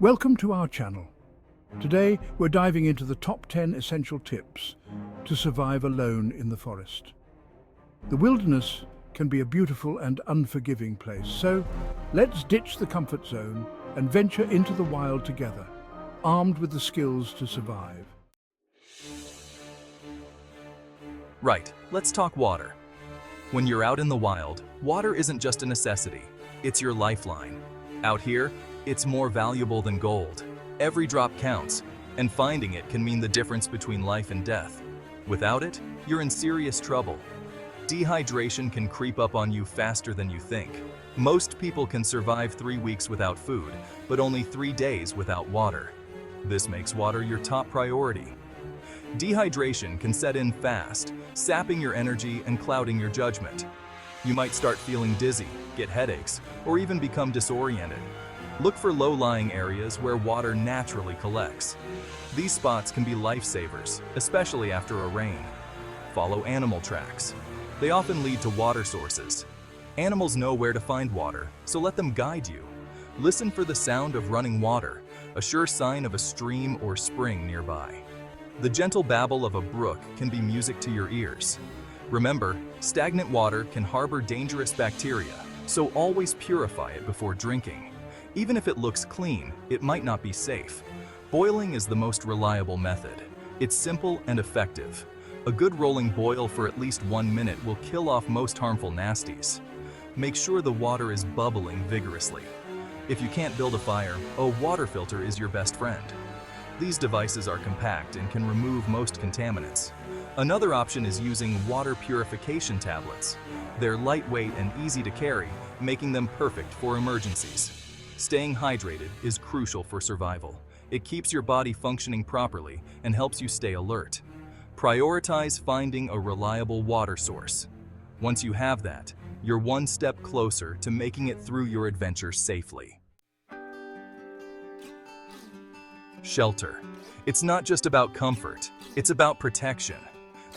Welcome to our channel. Today we're diving into the top 10 essential tips to survive alone in the forest. The wilderness can be a beautiful and unforgiving place, so let's ditch the comfort zone and venture into the wild together, armed with the skills to survive. Right, let's talk water. When you're out in the wild, water isn't just a necessity, it's your lifeline. Out here, it's more valuable than gold. Every drop counts, and finding it can mean the difference between life and death. Without it, you're in serious trouble. Dehydration can creep up on you faster than you think. Most people can survive 3 weeks without food, but only 3 days without water. This makes water your top priority. Dehydration can set in fast, sapping your energy and clouding your judgment. You might start feeling dizzy, get headaches, or even become disoriented. Look for low-lying areas where water naturally collects. These spots can be lifesavers, especially after a rain. Follow animal tracks. They often lead to water sources. Animals know where to find water, so let them guide you. Listen for the sound of running water, a sure sign of a stream or spring nearby. The gentle babble of a brook can be music to your ears. Remember, stagnant water can harbor dangerous bacteria, so always purify it before drinking. Even if it looks clean, it might not be safe. Boiling is the most reliable method. It's simple and effective. A good rolling boil for at least 1 minute will kill off most harmful nasties. Make sure the water is bubbling vigorously. If you can't build a fire, a water filter is your best friend. These devices are compact and can remove most contaminants. Another option is using water purification tablets. They're lightweight and easy to carry, making them perfect for emergencies. Staying hydrated is crucial for survival. It keeps your body functioning properly and helps you stay alert. Prioritize finding a reliable water source. Once you have that, you're one step closer to making it through your adventure safely. Shelter. It's not just about comfort, it's about protection.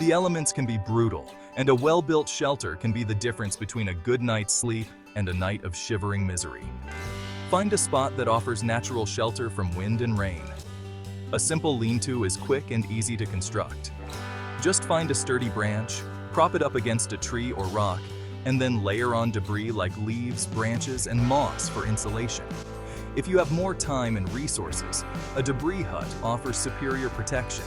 The elements can be brutal, and a well-built shelter can be the difference between a good night's sleep and a night of shivering misery. Find a spot that offers natural shelter from wind and rain. A simple lean-to is quick and easy to construct. Just find a sturdy branch, prop it up against a tree or rock, and then layer on debris like leaves, branches, and moss for insulation. If you have more time and resources, a debris hut offers superior protection.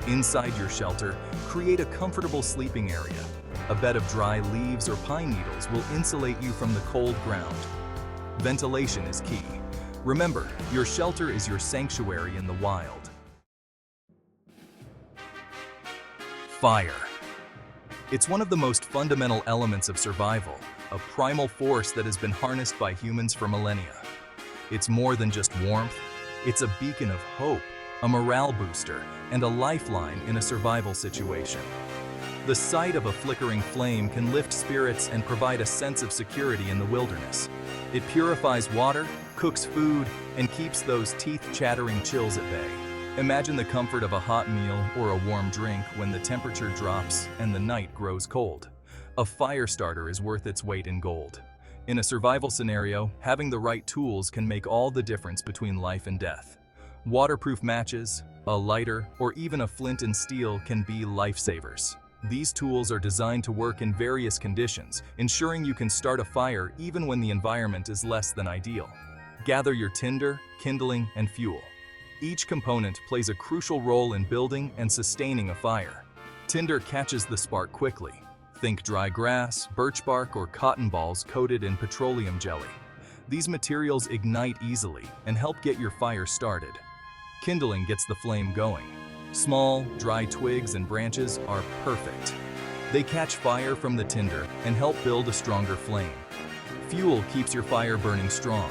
Inside your shelter, create a comfortable sleeping area. A bed of dry leaves or pine needles will insulate you from the cold ground. Ventilation is key. Remember, your shelter is your sanctuary in the wild. Fire. It's one of the most fundamental elements of survival, a primal force that has been harnessed by humans for millennia. It's more than just warmth, it's a beacon of hope, a morale booster, and a lifeline in a survival situation. The sight of a flickering flame can lift spirits and provide a sense of security in the wilderness. It purifies water, cooks food, and keeps those teeth-chattering chills at bay. Imagine the comfort of a hot meal or a warm drink when the temperature drops and the night grows cold. A fire starter is worth its weight in gold. In a survival scenario, having the right tools can make all the difference between life and death. Waterproof matches, a lighter, or even a flint and steel can be lifesavers. These tools are designed to work in various conditions, ensuring you can start a fire even when the environment is less than ideal. Gather your tinder, kindling, and fuel. Each component plays a crucial role in building and sustaining a fire. Tinder catches the spark quickly. Think dry grass, birch bark, or cotton balls coated in petroleum jelly. These materials ignite easily and help get your fire started. Kindling gets the flame going. Small, dry twigs and branches are perfect. They catch fire from the tinder and help build a stronger flame. Fuel keeps your fire burning strong.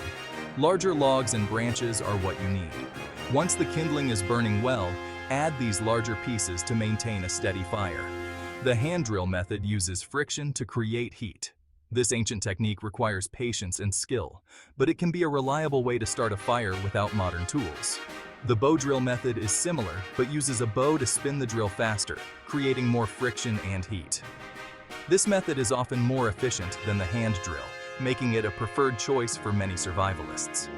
Larger logs and branches are what you need. Once the kindling is burning well, add these larger pieces to maintain a steady fire. The hand drill method uses friction to create heat. This ancient technique requires patience and skill, but it can be a reliable way to start a fire without modern tools. The bow drill method is similar, but uses a bow to spin the drill faster, creating more friction and heat. This method is often more efficient than the hand drill, making it a preferred choice for many survivalists.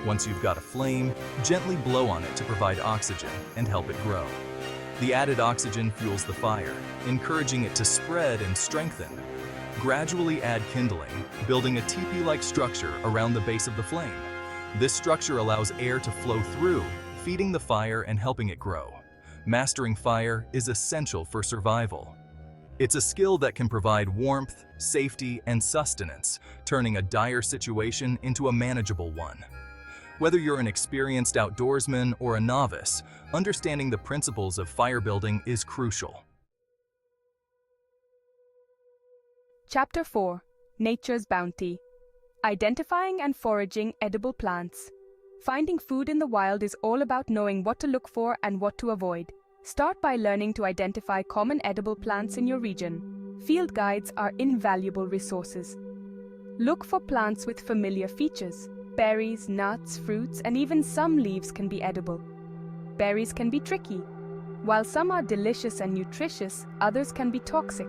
Once you've got a flame, gently blow on it to provide oxygen and help it grow. The added oxygen fuels the fire, encouraging it to spread and strengthen. Gradually add kindling, building a teepee-like structure around the base of the flame. This structure allows air to flow through, feeding the fire and helping it grow. Mastering fire is essential for survival. It's a skill that can provide warmth, safety, and sustenance, turning a dire situation into a manageable one. Whether you're an experienced outdoorsman or a novice, understanding the principles of fire building is crucial. Chapter 4. Nature's Bounty. Identifying and foraging edible plants. Finding food in the wild is all about knowing what to look for and what to avoid. Start by learning to identify common edible plants in your region. Field guides are invaluable resources. Look for plants with familiar features. Berries, nuts, fruits, and even some leaves can be edible. Berries can be tricky. While some are delicious and nutritious, others can be toxic.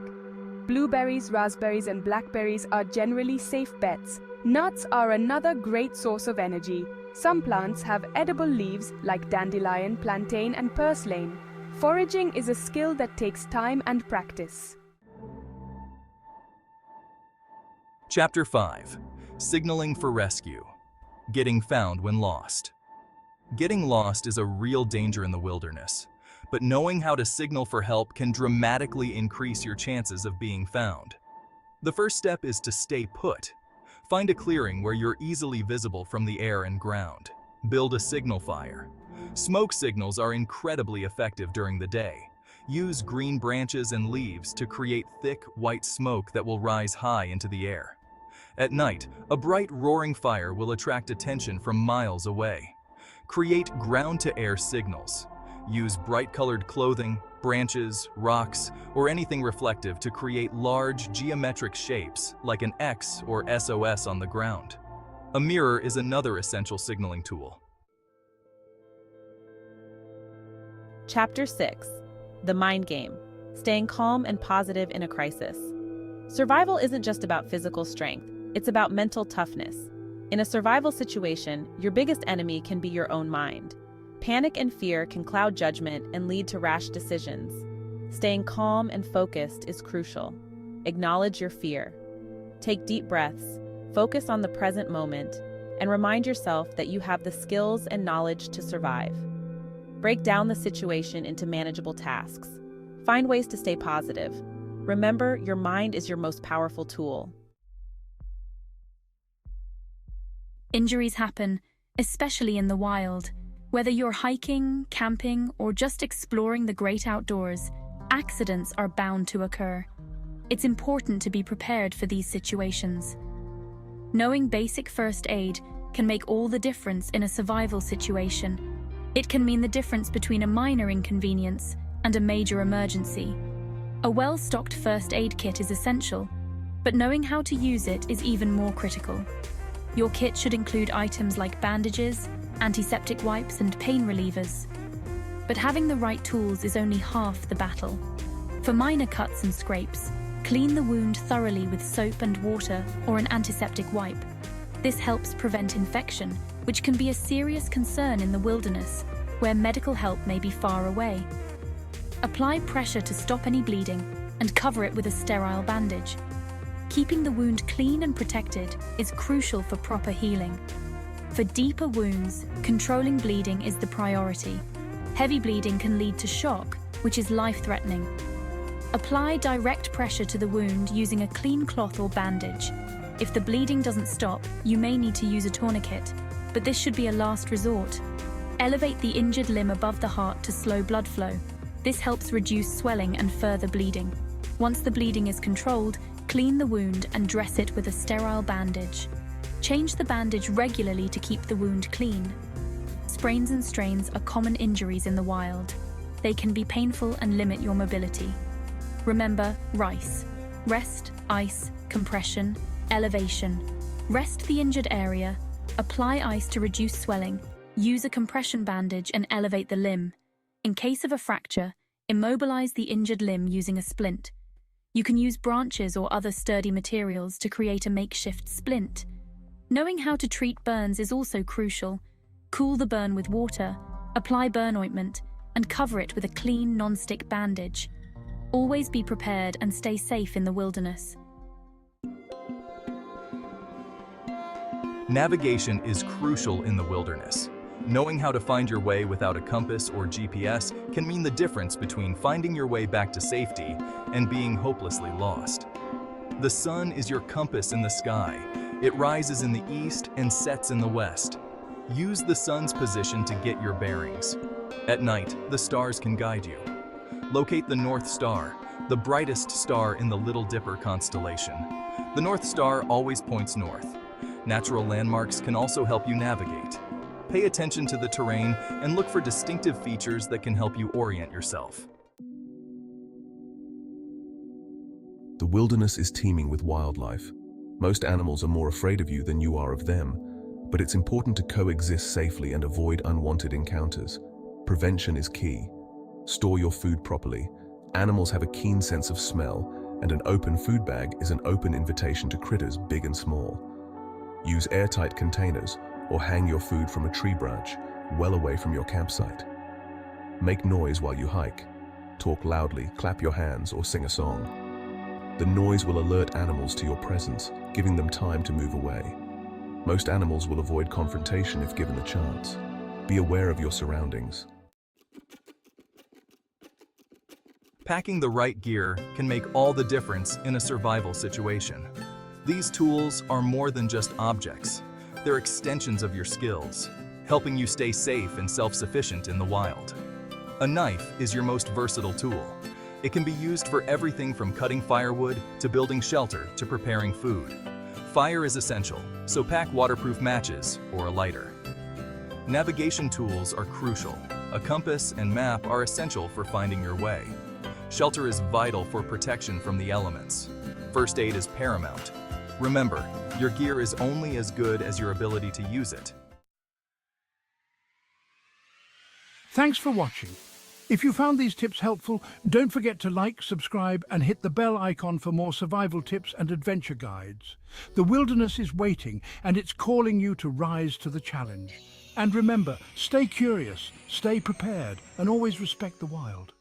Blueberries, raspberries, and blackberries are generally safe bets. Nuts are another great source of energy. Some plants have edible leaves like dandelion, plantain, and purslane. Foraging is a skill that takes time and practice. Chapter 5. Signaling for rescue. Getting found when lost. Getting lost is a real danger in the wilderness, but knowing how to signal for help can dramatically increase your chances of being found. The first step is to stay put. Find a clearing where you're easily visible from the air and ground. Build a signal fire. Smoke signals are incredibly effective during the day. Use green branches and leaves to create thick, white smoke that will rise high into the air. At night, a bright, roaring fire will attract attention from miles away. Create ground-to-air signals. Use bright-colored clothing, branches, rocks, or anything reflective to create large, geometric shapes like an X or SOS on the ground. A mirror is another essential signaling tool. Chapter 6. The Mind Game. Staying calm and positive in a crisis. Survival isn't just about physical strength, it's about mental toughness. In a survival situation, your biggest enemy can be your own mind. Panic and fear can cloud judgment and lead to rash decisions. Staying calm and focused is crucial. Acknowledge your fear. Take deep breaths, focus on the present moment, and remind yourself that you have the skills and knowledge to survive. Break down the situation into manageable tasks. Find ways to stay positive. Remember, your mind is your most powerful tool. Injuries happen, especially in the wild. Whether you're hiking, camping, or just exploring the great outdoors, accidents are bound to occur. It's important to be prepared for these situations. Knowing basic first aid can make all the difference in a survival situation. It can mean the difference between a minor inconvenience and a major emergency. A well-stocked first aid kit is essential, but knowing how to use it is even more critical. Your kit should include items like bandages, antiseptic wipes, and pain relievers. But having the right tools is only half the battle. For minor cuts and scrapes, clean the wound thoroughly with soap and water or an antiseptic wipe. This helps prevent infection, which can be a serious concern in the wilderness, where medical help may be far away. Apply pressure to stop any bleeding and cover it with a sterile bandage. Keeping the wound clean and protected is crucial for proper healing. For deeper wounds, controlling bleeding is the priority. Heavy bleeding can lead to shock, which is life-threatening. Apply direct pressure to the wound using a clean cloth or bandage. If the bleeding doesn't stop, you may need to use a tourniquet, but this should be a last resort. Elevate the injured limb above the heart to slow blood flow. This helps reduce swelling and further bleeding. Once the bleeding is controlled, clean the wound and dress it with a sterile bandage. Change the bandage regularly to keep the wound clean. Sprains and strains are common injuries in the wild. They can be painful and limit your mobility. Remember, RICE. Rest, ice, compression, elevation. Rest the injured area, apply ice to reduce swelling, use a compression bandage and elevate the limb. In case of a fracture, immobilize the injured limb using a splint. You can use branches or other sturdy materials to create a makeshift splint. Knowing how to treat burns is also crucial. Cool the burn with water, apply burn ointment, and cover it with a clean non-stick bandage. Always be prepared and stay safe in the wilderness. Navigation is crucial in the wilderness. Knowing how to find your way without a compass or GPS can mean the difference between finding your way back to safety and being hopelessly lost. The sun is your compass in the sky. It rises in the east and sets in the west. Use the sun's position to get your bearings. At night, the stars can guide you. Locate the North Star, the brightest star in the Little Dipper constellation. The North Star always points north. Natural landmarks can also help you navigate. Pay attention to the terrain and look for distinctive features that can help you orient yourself. The wilderness is teeming with wildlife. Most animals are more afraid of you than you are of them, but it's important to coexist safely and avoid unwanted encounters. Prevention is key. Store your food properly. Animals have a keen sense of smell, and an open food bag is an open invitation to critters big and small. Use airtight containers or hang your food from a tree branch, well away from your campsite. Make noise while you hike. Talk loudly, clap your hands, or sing a song. The noise will alert animals to your presence, giving them time to move away. Most animals will avoid confrontation if given the chance. Be aware of your surroundings. Packing the right gear can make all the difference in a survival situation. These tools are more than just objects. They're extensions of your skills, helping you stay safe and self-sufficient in the wild. A knife is your most versatile tool. It can be used for everything from cutting firewood to building shelter to preparing food. Fire is essential, so pack waterproof matches or a lighter. Navigation tools are crucial. A compass and map are essential for finding your way. Shelter is vital for protection from the elements. First aid is paramount. Remember, your gear is only as good as your ability to use it. Thanks for watching. If you found these tips helpful, don't forget to like, subscribe, and hit the bell icon for more survival tips and adventure guides. The wilderness is waiting, and it's calling you to rise to the challenge. And remember, stay curious, stay prepared, and always respect the wild.